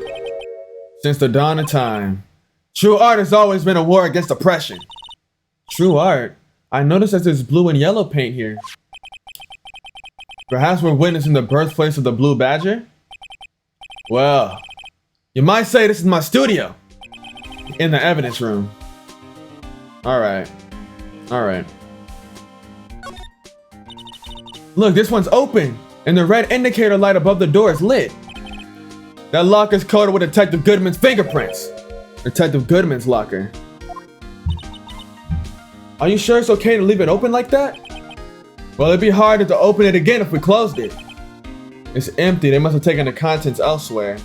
Since the dawn of time. True art has always been a war against oppression. True art? I noticed that there's blue and yellow paint here. Perhaps we're witnessing the birthplace of the Blue Badger? Well, you might say this is my studio. In the evidence room. Alright. Alright. Look, this one's open. And the red indicator light above the door is lit. That locker is coated with Detective Goodman's fingerprints. Detective Goodman's locker. Are you sure it's okay to leave it open like that? Well, it'd be harder to open it again if we closed it. It's empty. They must have taken the contents elsewhere.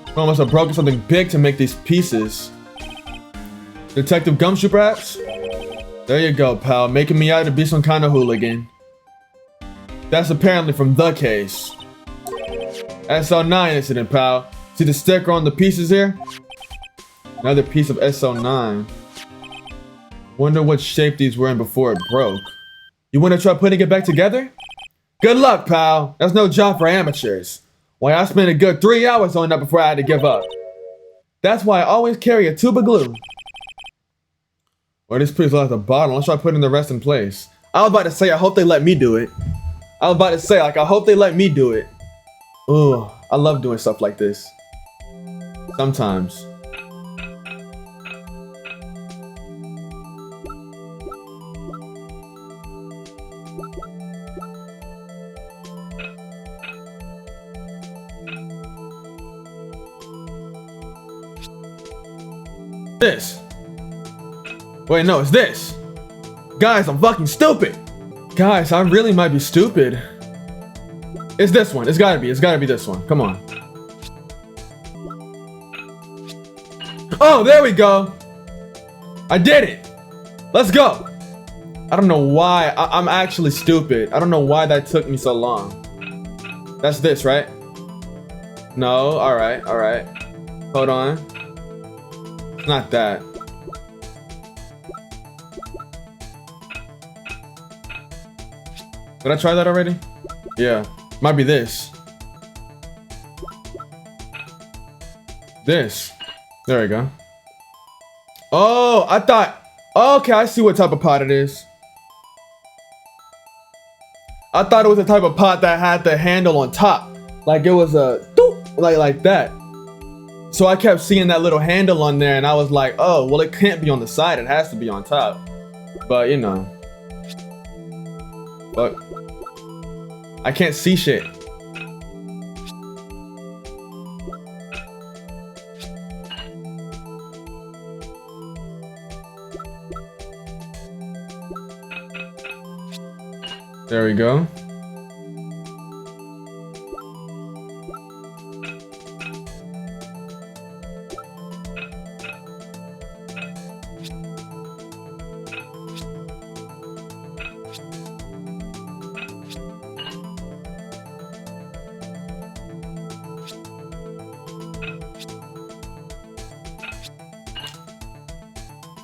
Someone must have broken something big to make these pieces. Detective Gumshoe, perhaps? There you go, pal. Making me out to be some kind of hooligan. That's apparently from the case. SL-9 incident, pal. See the sticker on the pieces here? Another piece of SL-9. Wonder what shape these were in before it broke. You wanna try putting it back together? Good luck, pal. That's no job for amateurs. Why, I spent a good 3 hours on that before I had to give up. That's why I always carry a tube of glue. Well, this piece left at the bottom. Let's try putting the rest in place. I was about to say, I hope they let me do it. I was about to say, like, I hope they let me do it. Ooh, I love doing stuff like this. Sometimes. This. Wait, no, it's this. Guys, I'm fucking stupid. Guys, I really might be stupid. It's this one. It's gotta be this one. Come on. Oh, there we go. I did it. Let's go. I don't know why. I'm actually stupid. I don't know why that took me so long. That's this, right? No, alright. Hold on. It's not that. Did I try that already? Yeah. Might be this. This. There we go. Oh, I thought... Okay, I see what type of pot it is. I thought it was the type of pot that had the handle on top. Like it was a... Like that. So I kept seeing that little handle on there and I was like, oh, well, it can't be on the side. It has to be on top. But, you know. But I can't see shit. There we go.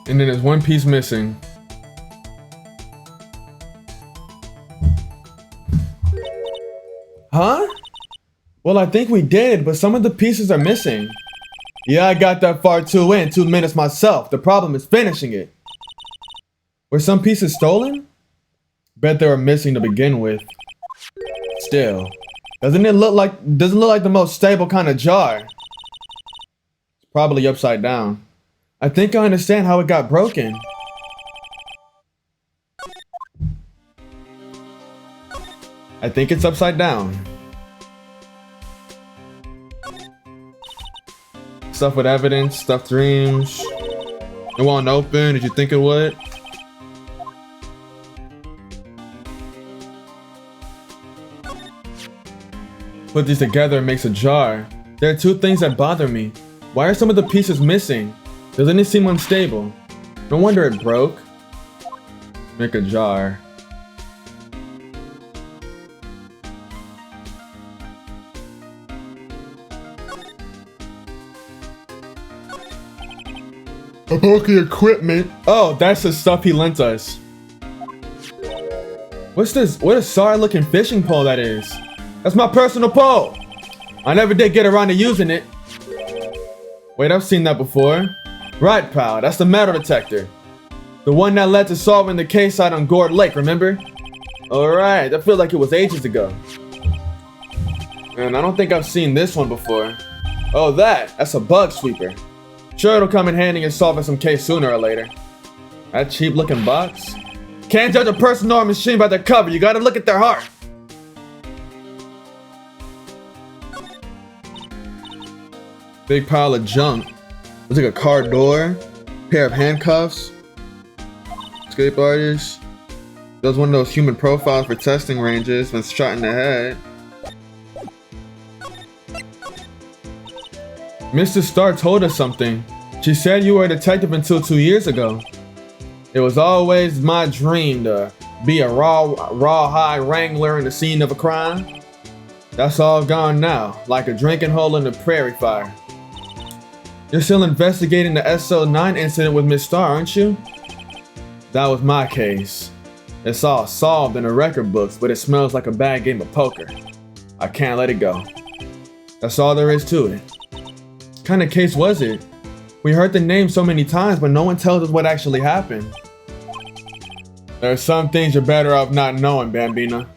And then there's one piece missing. Huh? Well, I think we did, but some of the pieces are missing. Yeah, I got that far too in 2 minutes myself. The problem is finishing it. Were some pieces stolen? Bet they were missing to begin with. Still, doesn't look like the most stable kind of jar. It's probably upside down. I think I understand how it got broken. I think it's upside down. Stuff with evidence, stuffed dreams. It won't open. Did you think it would? Put these together and makes a jar. There are two things that bother me. Why are some of the pieces missing? Doesn't it seem unstable? No wonder it broke. Make a jar. Bulky equipment. Oh, that's the stuff he lent us. What's this? What a sorry looking fishing pole that is. That's my personal pole. I never did get around to using it. Wait, I've seen that before. Right, pal, that's the metal detector. The one that led to solving the case out on Gourd Lake, remember? Alright, that feels like it was ages ago. And I don't think I've seen this one before. Oh, that's a bug sweeper. Sure, it'll come in handy in solving some case sooner or later. That cheap looking box. Can't judge a person or a machine by their cover, you gotta look at their heart. Big pile of junk. Looks like a car door, pair of handcuffs, escape artist. Does one of those human profiles for testing ranges when shot in the head. Mr. Starr told us something. She said you were a detective until 2 years ago. It was always my dream to be a rawhide wrangler in the scene of a crime. That's all gone now, like a drinking hole in the prairie fire. You're still investigating the SL-9 incident with Miss Starr, aren't you? That was my case. It's all solved in the record books, but it smells like a bad game of poker. I can't let it go. That's all there is to it. What kind of case was it? We heard the name so many times, but no one tells us what actually happened. There are some things you're better off not knowing, Bambina.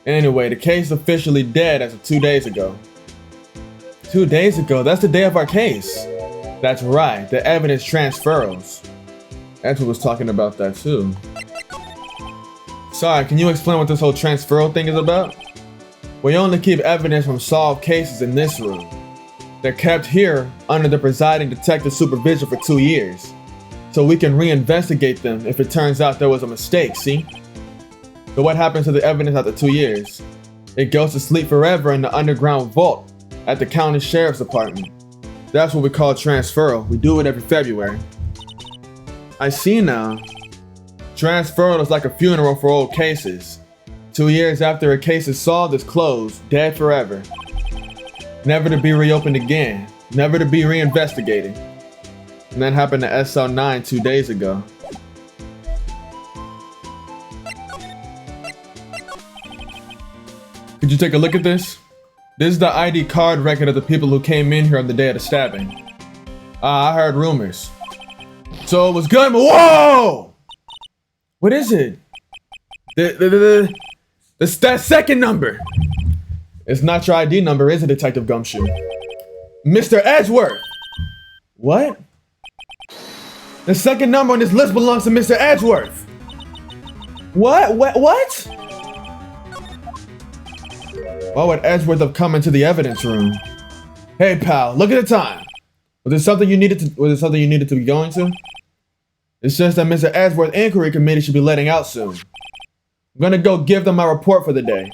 Anyway, the case is officially dead as of 2 days ago. 2 days ago? That's the day of our case. That's right, the evidence transfers. Edward was talking about that too. Sorry, can you explain what this whole transferal thing is about? We only keep evidence from solved cases in this room. They're kept here under the presiding detective's supervision for 2 years. So we can reinvestigate them if it turns out there was a mistake, see? So what happens to the evidence after 2 years? It goes to sleep forever in the underground vault at the county sheriff's department. That's what we call transferal. We do it every February. I see now. Transferal is like a funeral for old cases. 2 years after a case is solved, it's closed, dead forever. Never to be reopened again. Never to be reinvestigated. And that happened to SL-9 2 days ago. Could you take a look at this? This is the ID card record of the people who came in here on the day of the stabbing. I heard rumors. So it was good, but whoa! What is it? That second number. It's not your ID number, is it, Detective Gumshoe? Mr. Edgeworth! What? The second number on this list belongs to Mr. Edgeworth. What? What? Why would Edgeworth have come into the evidence room? Hey, pal, look at the time. Was it something you needed to be going to? It's just that Mr. Edgeworth Inquiry Committee should be letting out soon. I'm gonna go give them my report for the day.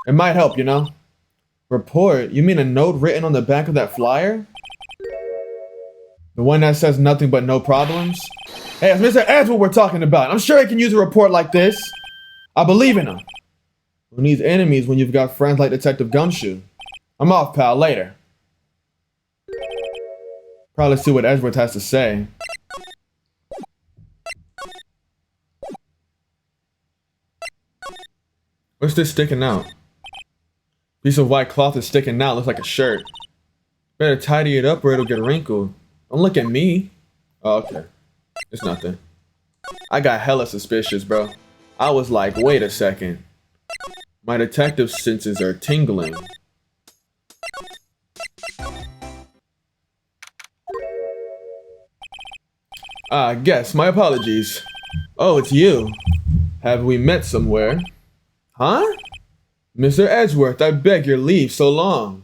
It might help, you know? Report? You mean a note written on the back of that flyer? The one that says nothing but no problems? Hey, it's Mr. Edgeworth we're talking about. I'm sure he can use a report like this. I believe in him. Who needs enemies when you've got friends like Detective Gumshoe? I'm off, pal. Later. Probably see what Edgeworth has to say. What's this sticking out? Piece of white cloth is sticking out. Looks like a shirt. Better tidy it up or it'll get wrinkled. Don't look at me. Oh, okay. It's nothing. I got hella suspicious, bro. I was like, wait a second. My detective senses are tingling. Guess. My apologies. Oh, it's you. Have we met somewhere? Huh? Mr. Edgeworth, I beg your leave so long.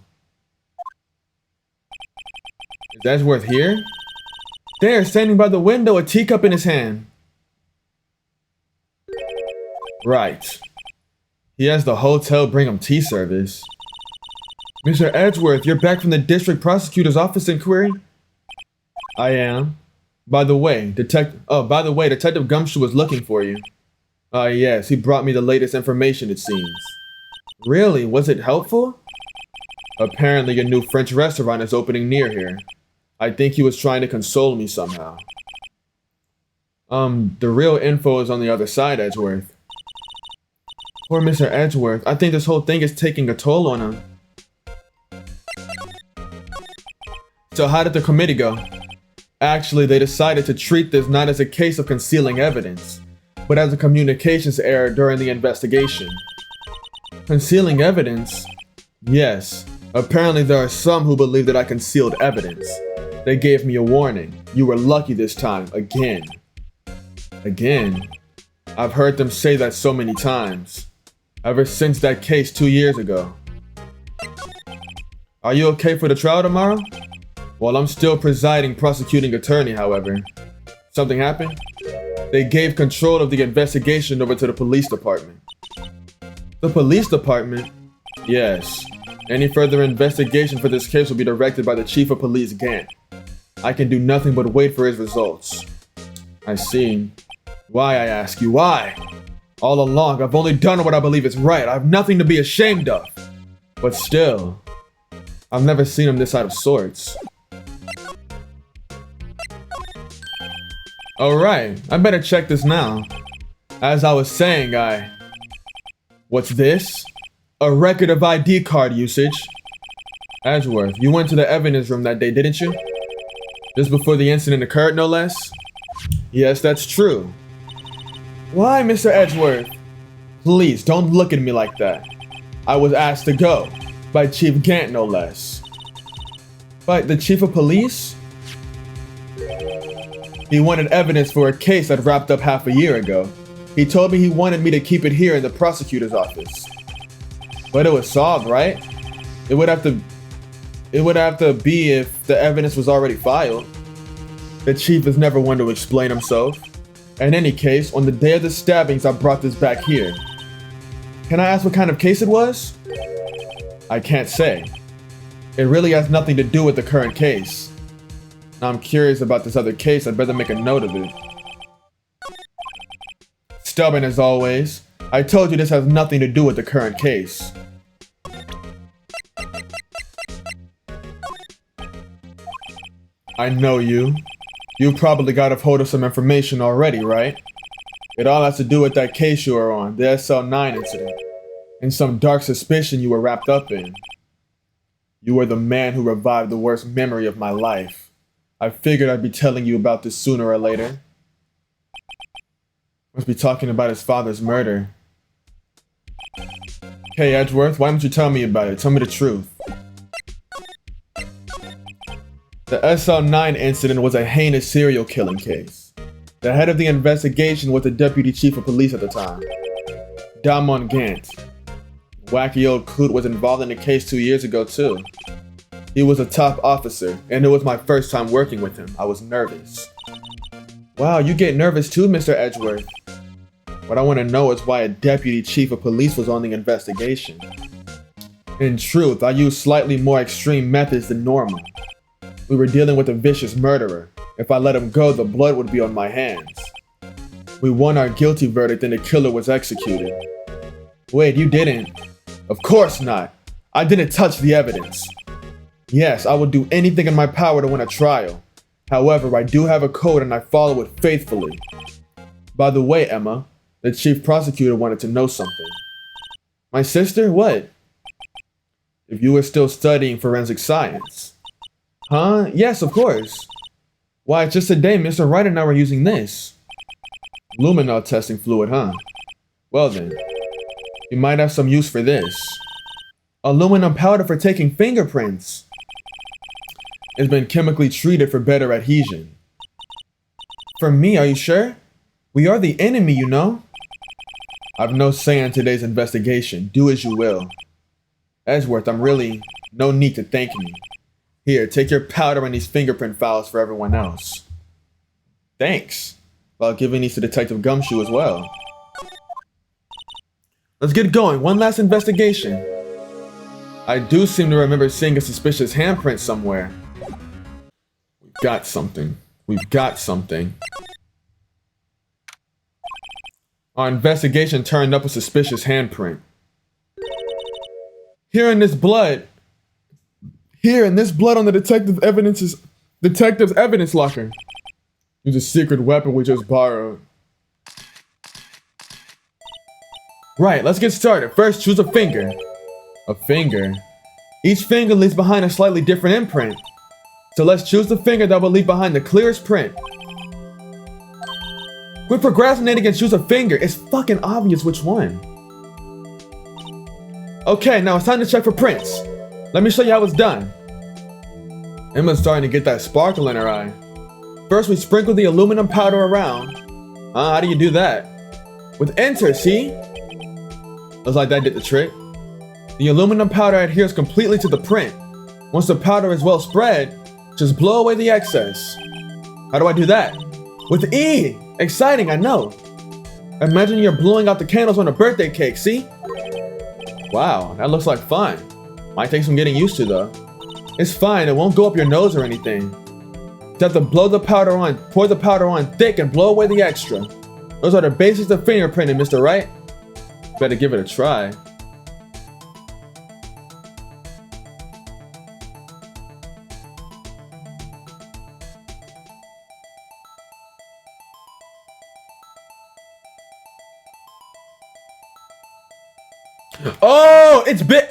Is Edgeworth here? There, standing by the window, a teacup in his hand. Right. He has the hotel bring him tea service. Mr. Edgeworth, you're back from the district prosecutor's office inquiry? I am. By the way, Detective Gumshoe was looking for you. Yes, he brought me the latest information, it seems. Really? Was it helpful? Apparently a new French restaurant is opening near here. I think he was trying to console me somehow. The real info is on the other side, Edgeworth. Poor Mr. Edgeworth, I think this whole thing is taking a toll on him. So how did the committee go? Actually, they decided to treat this not as a case of concealing evidence, but as a communications error during the investigation. Concealing evidence? Yes. Apparently there are some who believe that I concealed evidence. They gave me a warning. You were lucky this time, again. Again? I've heard them say that so many times. Ever since that case 2 years ago. Are you okay for the trial tomorrow? Well, I'm still presiding prosecuting attorney, however. Something happened? They gave control of the investigation over to the police department. The police department? Yes. Any further investigation for this case will be directed by the Chief of Police Gant. I can do nothing but wait for his results. I see. Why, I ask you, why? All along, I've only done what I believe is right. I have nothing to be ashamed of. But still, I've never seen him this out of sorts. Alright, I better check this now. As I was saying, What's this? A record of ID card usage. Edgeworth, you went to the evidence room that day, didn't you? Just before the incident occurred, no less? Yes, that's true. Why, Mr. Edgeworth? Please, don't look at me like that. I was asked to go. By Chief Gant, no less. By the Chief of Police? He wanted evidence for a case that wrapped up half a year ago. He told me he wanted me to keep it here in the prosecutor's office. But it was solved, right? It would have to be if the evidence was already filed. The chief is never one to explain himself. In any case, on the day of the stabbings, I brought this back here. Can I ask what kind of case it was? I can't say. It really has nothing to do with the current case. Now I'm curious about this other case, I'd better make a note of it. Stubborn as always. I told you this has nothing to do with the current case. I know you. You probably got a hold of some information already, right? It all has to do with that case you were on, the SL-9 incident, and some dark suspicion you were wrapped up in. You were the man who revived the worst memory of my life. I figured I'd be telling you about this sooner or later. Must be talking about his father's murder. Hey Edgeworth, why don't you tell me about it? Tell me the truth. The SL-9 incident was a heinous serial killing case. The head of the investigation was the deputy chief of police at the time, Damon Gant. Wacky old coot was involved in the case 2 years ago too. He was a top officer, and it was my first time working with him. I was nervous. Wow, you get nervous too, Mr. Edgeworth. What I want to know is why a deputy chief of police was on the investigation. In truth, I used slightly more extreme methods than normal. We were dealing with a vicious murderer. If I let him go, the blood would be on my hands. We won our guilty verdict and the killer was executed. Wait, you didn't? Of course not. I didn't touch the evidence. Yes, I would do anything in my power to win a trial. However, I do have a code and I follow it faithfully. By the way, Emma, the chief prosecutor wanted to know something. My sister? What? If you were still studying forensic science. Huh? Yes, of course. Why, just today, Mr. Wright and I were using this. Luminol testing fluid, huh? Well then, you might have some use for this. Aluminum powder for taking fingerprints. It's been chemically treated for better adhesion. For me, are you sure? We are the enemy, you know. I've no say in today's investigation. Do as you will. Edgeworth, no need to thank me. Here, take your powder and these fingerprint files for everyone else. Thanks. While giving these to Detective Gumshoe as well. Let's get going. One last investigation. I do seem to remember seeing a suspicious handprint somewhere. We've got something. We've got something. Our investigation turned up a suspicious handprint. Here in this blood on the detective's evidence locker. Use a secret weapon we just borrowed. Right, let's get started. First, choose a finger. A finger. Each finger leaves behind a slightly different imprint. So let's choose the finger that will leave behind the clearest print. Quit procrastinating and choose a finger. It's fucking obvious which one. Okay, now it's time to check for prints. Let me show you how it's done. Emma's starting to get that sparkle in her eye. First, we sprinkle the aluminum powder around. How do you do that? With enter, see? Looks like that did the trick. The aluminum powder adheres completely to the print. Once the powder is well spread, just blow away the excess. How do I do that? With E! Exciting, I know. Imagine you're blowing out the candles on a birthday cake, see? Wow, that looks like fun. Might take some getting used to though. It's fine, it won't go up your nose or anything. You have to blow the powder on, pour the powder on thick and blow away the extra. Those are the basics of fingerprinting, Mr. Wright. Better give it a try. Oh, it's big.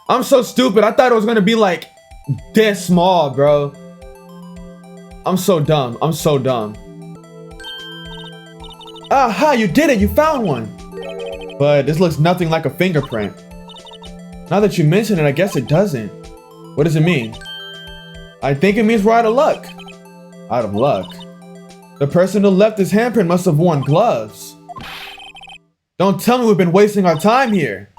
I'm so stupid. I thought it was gonna be like this small, bro. I'm so dumb. I'm so dumb. Aha, you did it. You found one. But this looks nothing like a fingerprint. Now that you mention it, I guess it doesn't. What does it mean? I think it means we're out of luck. Out of luck? The person who left this handprint must have worn gloves. Don't tell me we've been wasting our time here.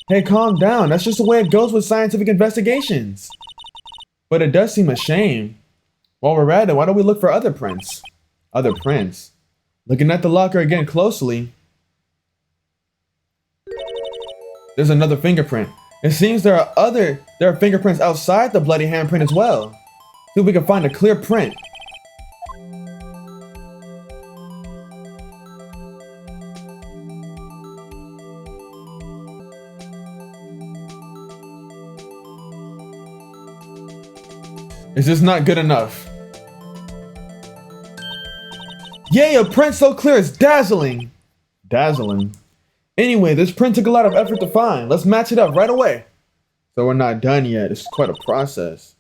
Hey, calm down. That's just the way it goes with scientific investigations. But it does seem a shame. While we're at it, why don't we look for other prints? Other prints. Looking at the locker again closely. There's another fingerprint. It seems there are fingerprints outside the bloody handprint as well. See if we can find a clear print. Is this not good enough? Yay, a print so clear it's dazzling. Dazzling. Anyway, this print took a lot of effort to find. Let's match it up right away. So we're not done yet. It's quite a process.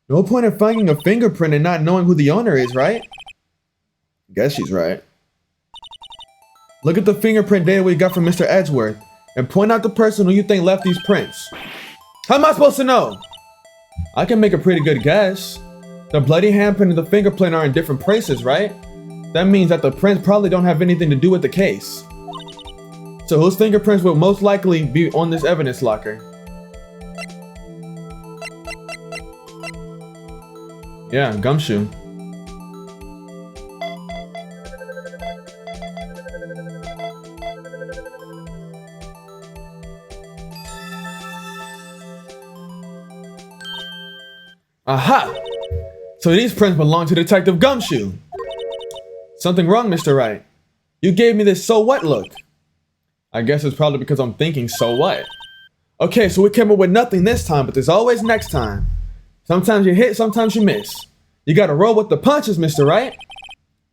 No point in finding a fingerprint and not knowing who the owner is, right? Guess she's right. Look at the fingerprint data we got from Mr. Edgeworth and point out the person who you think left these prints. How am I supposed to know? I can make a pretty good guess. The bloody handprint and the fingerprint are in different places, right? That means that the prints probably don't have anything to do with the case. So whose fingerprints will most likely be on this evidence locker? Yeah, Gumshoe. Aha! So these prints belong to Detective Gumshoe. Something wrong, Mr. Wright. You gave me this so what look. I guess it's probably because I'm thinking so what. Okay, so we came up with nothing this time, but there's always next time. Sometimes you hit, sometimes you miss. You gotta roll with the punches, Mr. Wright.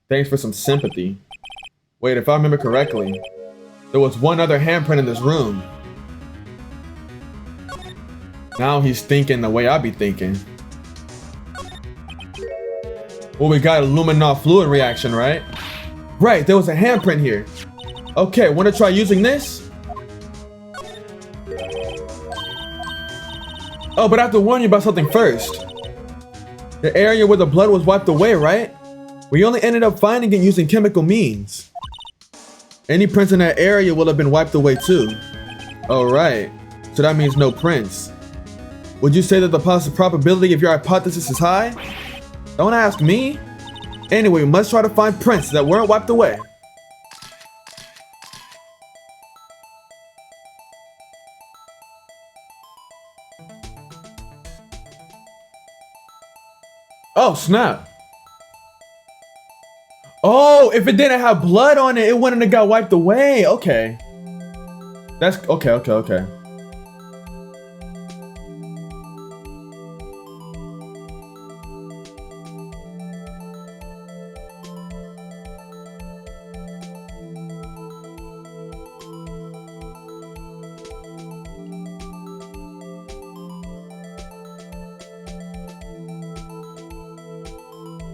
Thanks for some sympathy. Wait, if I remember correctly, there was one other handprint in this room. Now he's thinking the way I be thinking. Well, we got a luminar fluid reaction, right? Right, there was a handprint here. Okay, wanna try using this? Oh, but I have to warn you about something first. The area where the blood was wiped away, right? We only ended up finding it using chemical means. Any prints in that area will have been wiped away too. Alright, so that means no prints. Would you say that the probability of your hypothesis is high? Don't ask me. Anyway, we must try to find prints that weren't wiped away. Oh, snap. Oh, if it didn't have blood on it, it wouldn't have got wiped away. Okay. That's okay.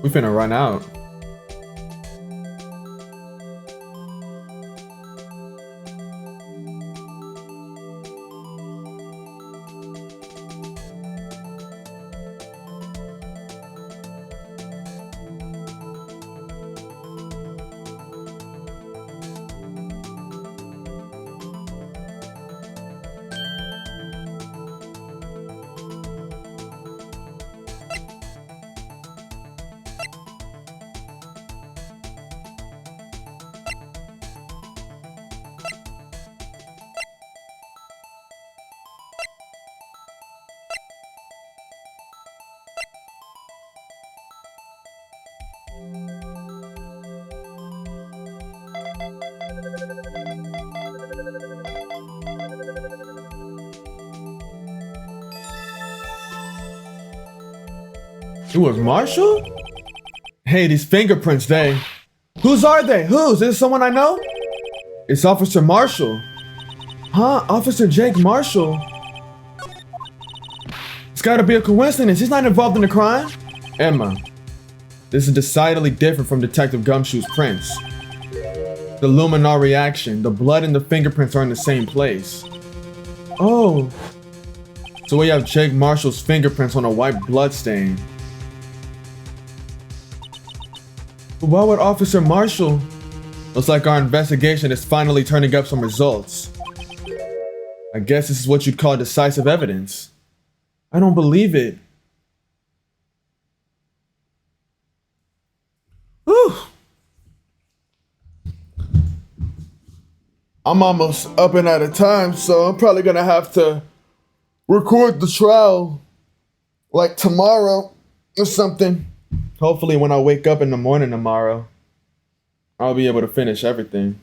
We finna run out. It was Marshall? Hey, these fingerprints, they... Whose are they? Whose? Is this someone I know? It's Officer Marshall. Huh? Officer Jake Marshall? It's gotta be a coincidence. He's not involved in the crime. Emma, this is decidedly different from Detective Gumshoe's prints. The luminar reaction, the blood and the fingerprints are in the same place. Oh. So we have Jake Marshall's fingerprints on a white blood stain. But why would Officer Marshall? Looks like our investigation is finally turning up some results. I guess this is what you'd call decisive evidence. I don't believe it. Whew. I'm almost up and out of time, so I'm probably gonna have to record the trial like tomorrow or something. Hopefully when I wake up in the morning tomorrow, I'll be able to finish everything.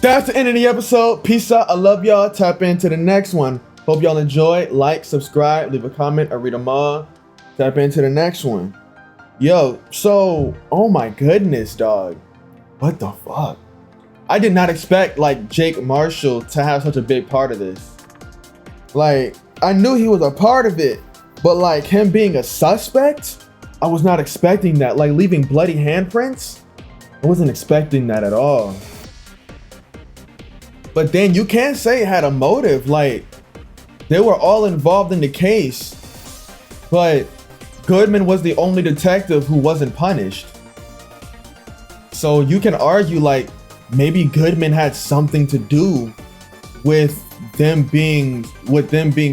That's the end of the episode. Peace out. I love y'all. Tap into the next one. Hope y'all enjoy. Like, subscribe, leave a comment. I read them all. Tap into the next one. Yo, so, oh my goodness, dog. What the fuck? I did not expect, like, Jake Marshall to have such a big part of this. Like, I knew he was a part of it, but like him being a suspect, I was not expecting that. Like leaving bloody handprints, I wasn't expecting that at all. But then you can't say it had a motive. Like they were all involved in the case, but Goodman was the only detective who wasn't punished. So you can argue like maybe Goodman had something to do with them being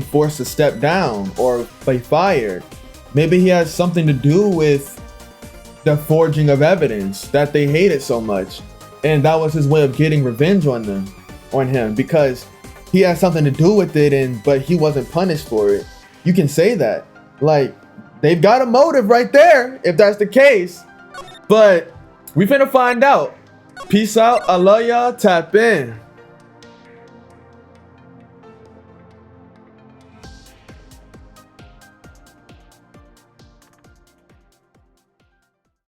forced to step down or be fired. Maybe he has something to do with the forging of evidence that they hated so much, and that was his way of getting revenge on him because he had something to do with it, but he wasn't punished for it. You can say that. Like they've got a motive right there if that's the case. But we finna find out. Peace out. I love y'all. Tap in.